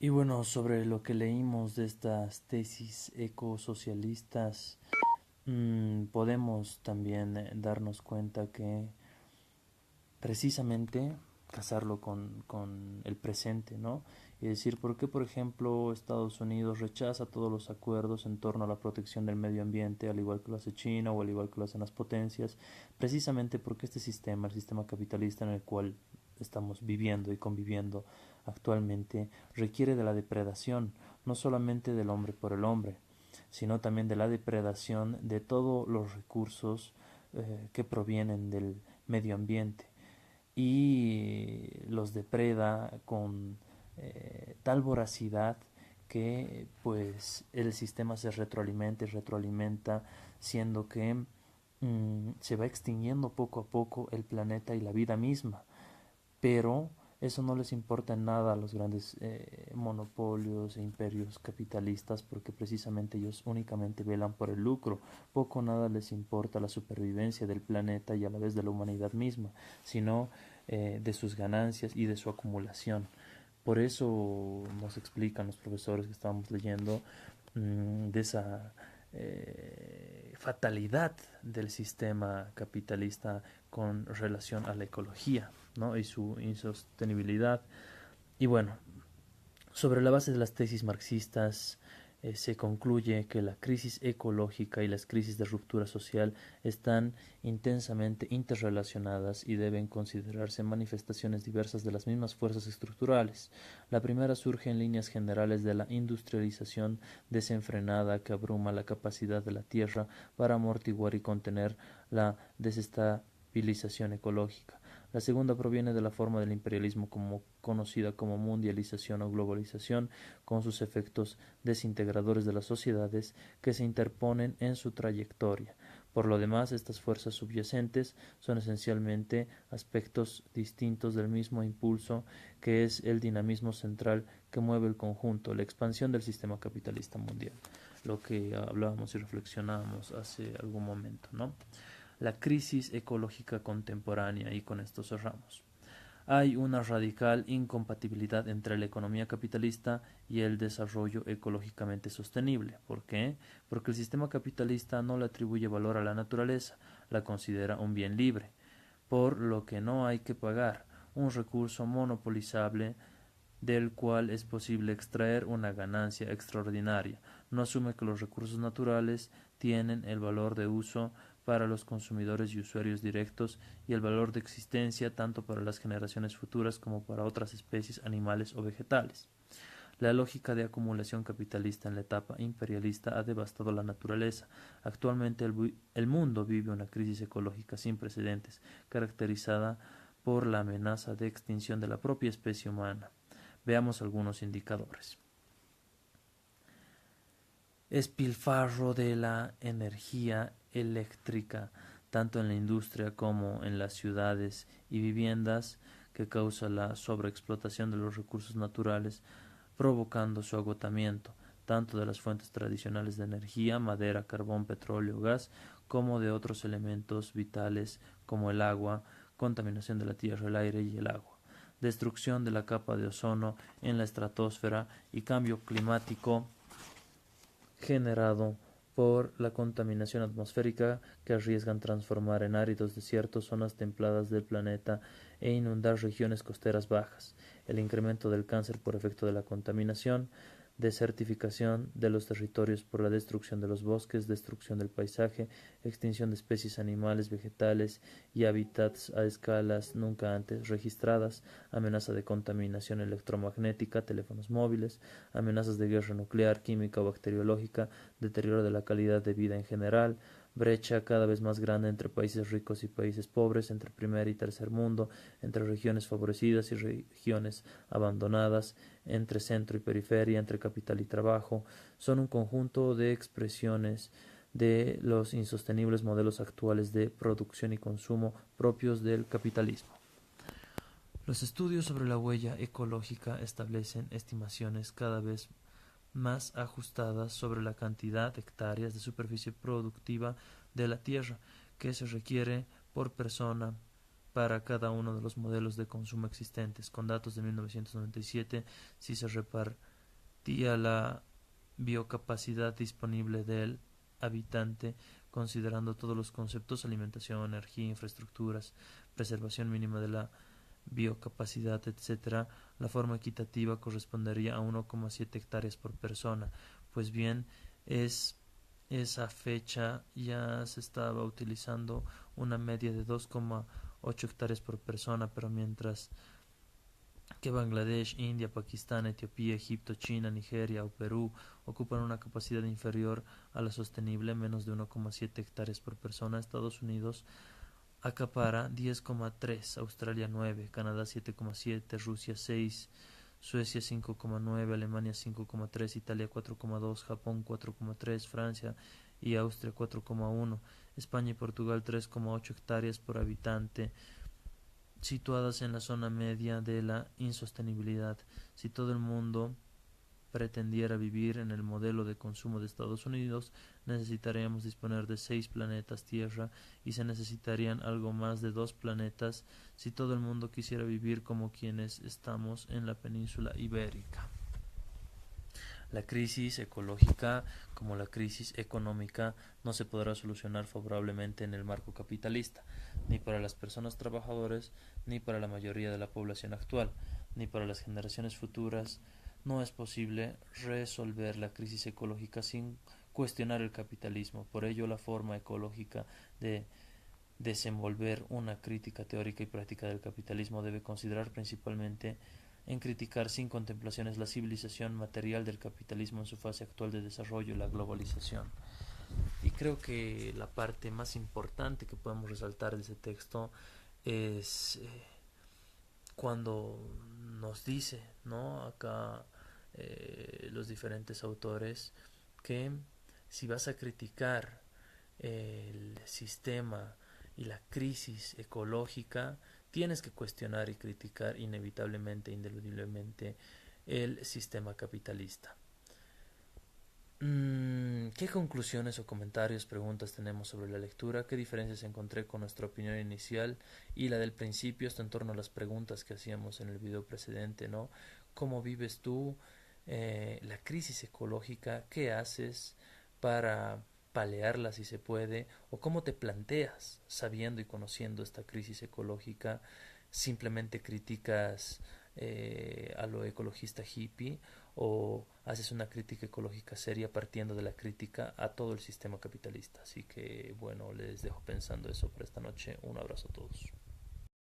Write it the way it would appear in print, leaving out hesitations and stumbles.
Y bueno, sobre lo que leímos de estas tesis ecosocialistas, podemos también darnos cuenta que precisamente casarlo con el presente, ¿no? Y decir, ¿por qué, por ejemplo, Estados Unidos rechaza todos los acuerdos en torno a la protección del medio ambiente, al igual que lo hace China o al igual que lo hacen las potencias? Precisamente porque este sistema, el sistema capitalista en el cual estamos viviendo y conviviendo actualmente, requiere de la depredación, no solamente del hombre por el hombre, sino también de la depredación de todos los recursos que provienen del medio ambiente y los depreda con tal voracidad que pues el sistema se retroalimenta y retroalimenta, siendo que se va extinguiendo poco a poco el planeta y la vida misma. Pero eso no les importa en nada a los grandes monopolios e imperios capitalistas, porque precisamente ellos únicamente velan por el lucro. Poco o nada les importa la supervivencia del planeta y a la vez de la humanidad misma, sino de sus ganancias y de su acumulación. Por eso nos explican los profesores que estábamos leyendo de esa fatalidad del sistema capitalista con relación a la ecología, ¿no? Y su insostenibilidad. Y bueno, sobre la base de las tesis marxistas se concluye que la crisis ecológica y las crisis de ruptura social están intensamente interrelacionadas y deben considerarse manifestaciones diversas de las mismas fuerzas estructurales. La primera surge en líneas generales de la industrialización desenfrenada que abruma la capacidad de la tierra para amortiguar y contener la desestabilización ecológica. La segunda proviene de la forma del imperialismo conocida como mundialización o globalización, con sus efectos desintegradores de las sociedades que se interponen en su trayectoria. Por lo demás, estas fuerzas subyacentes son esencialmente aspectos distintos del mismo impulso que es el dinamismo central que mueve el conjunto, la expansión del sistema capitalista mundial, lo que hablábamos y reflexionábamos hace algún momento, ¿no? La crisis ecológica contemporánea, y con esto cerramos. Hay una radical incompatibilidad entre la economía capitalista y el desarrollo ecológicamente sostenible. ¿Por qué? Porque el sistema capitalista no le atribuye valor a la naturaleza, la considera un bien libre, por lo que no hay que pagar, un recurso monopolizable del cual es posible extraer una ganancia extraordinaria. No asume que los recursos naturales tienen el valor de uso para los consumidores y usuarios directos y el valor de existencia tanto para las generaciones futuras como para otras especies animales o vegetales. La lógica de acumulación capitalista en la etapa imperialista ha devastado la naturaleza. Actualmente el mundo vive una crisis ecológica sin precedentes, caracterizada por la amenaza de extinción de la propia especie humana. Veamos algunos indicadores. Espilfarro de la energía eléctrica, tanto en la industria como en las ciudades y viviendas, que causa la sobreexplotación de los recursos naturales, provocando su agotamiento, tanto de las fuentes tradicionales de energía, madera, carbón, petróleo, gas, como de otros elementos vitales como el agua, contaminación de la tierra, el aire y el agua, destrucción de la capa de ozono en la estratosfera y cambio climático generado por la contaminación atmosférica que arriesgan transformar en áridos desiertos zonas templadas del planeta e inundar regiones costeras bajas, el incremento del cáncer por efecto de la contaminación, desertificación de los territorios por la destrucción de los bosques, destrucción del paisaje, extinción de especies animales, vegetales y hábitats a escalas nunca antes registradas, amenaza de contaminación electromagnética, teléfonos móviles, amenazas de guerra nuclear, química o bacteriológica, deterioro de la calidad de vida en general, brecha cada vez más grande entre países ricos y países pobres, entre primer y tercer mundo, entre regiones favorecidas y regiones abandonadas, entre centro y periferia, entre capital y trabajo, son un conjunto de expresiones de los insostenibles modelos actuales de producción y consumo propios del capitalismo. Los estudios sobre la huella ecológica establecen estimaciones cada vez más ajustadas sobre la cantidad de hectáreas de superficie productiva de la tierra que se requiere por persona para cada uno de los modelos de consumo existentes. Con datos de 1997, si se tía la biocapacidad disponible del habitante, considerando todos los conceptos: alimentación, energía, infraestructuras, preservación mínima de la biocapacidad, etcétera. La forma equitativa correspondería a 1,7 hectáreas por persona. Pues bien, es esa fecha ya se estaba utilizando una media de 2,8 hectáreas por persona, pero mientras que Bangladesh, India, Pakistán, Etiopía, Egipto, China, Nigeria o Perú ocupan una capacidad inferior a la sostenible, menos de 1,7 hectáreas por persona, Estados Unidos acapara 10,3, Australia 9, Canadá 7,7, Rusia 6, Suecia 5,9, Alemania 5,3, Italia 4,2, Japón 4,3, Francia y Austria 4,1, España y Portugal 3,8 hectáreas por habitante, situadas en la zona media de la insostenibilidad. Si todo el mundo pretendiera vivir en el modelo de consumo de Estados Unidos, necesitaríamos disponer de 6 planetas Tierra y se necesitarían algo más de 2 planetas si todo el mundo quisiera vivir como quienes estamos en la península ibérica. La crisis ecológica, como la crisis económica, no se podrá solucionar favorablemente en el marco capitalista, ni para las personas trabajadoras, ni para la mayoría de la población actual, ni para las generaciones futuras. No es posible resolver la crisis ecológica sin cuestionar el capitalismo. Por ello, la forma ecológica de desenvolver una crítica teórica y práctica del capitalismo debe considerar principalmente en criticar sin contemplaciones la civilización material del capitalismo en su fase actual de desarrollo y la globalización. Y creo que la parte más importante que podemos resaltar de ese texto es cuando nos dice, ¿no? Acá los diferentes autores, que si vas a criticar el sistema y la crisis ecológica, tienes que cuestionar y criticar inevitablemente, ineludiblemente, el sistema capitalista. ¿Qué conclusiones o comentarios, preguntas tenemos sobre la lectura? ¿Qué diferencias encontré con nuestra opinión inicial y la del principio? Esto en torno a las preguntas que hacíamos en el video precedente, ¿no? ¿Cómo vives tú la crisis ecológica? ¿Qué haces para paliarla si se puede? ¿O cómo te planteas sabiendo y conociendo esta crisis ecológica? ¿Simplemente criticas a lo ecologista hippie, o haces una crítica ecológica seria partiendo de la crítica a todo el sistema capitalista? Así que bueno, les dejo pensando eso por esta noche. Un abrazo a todos.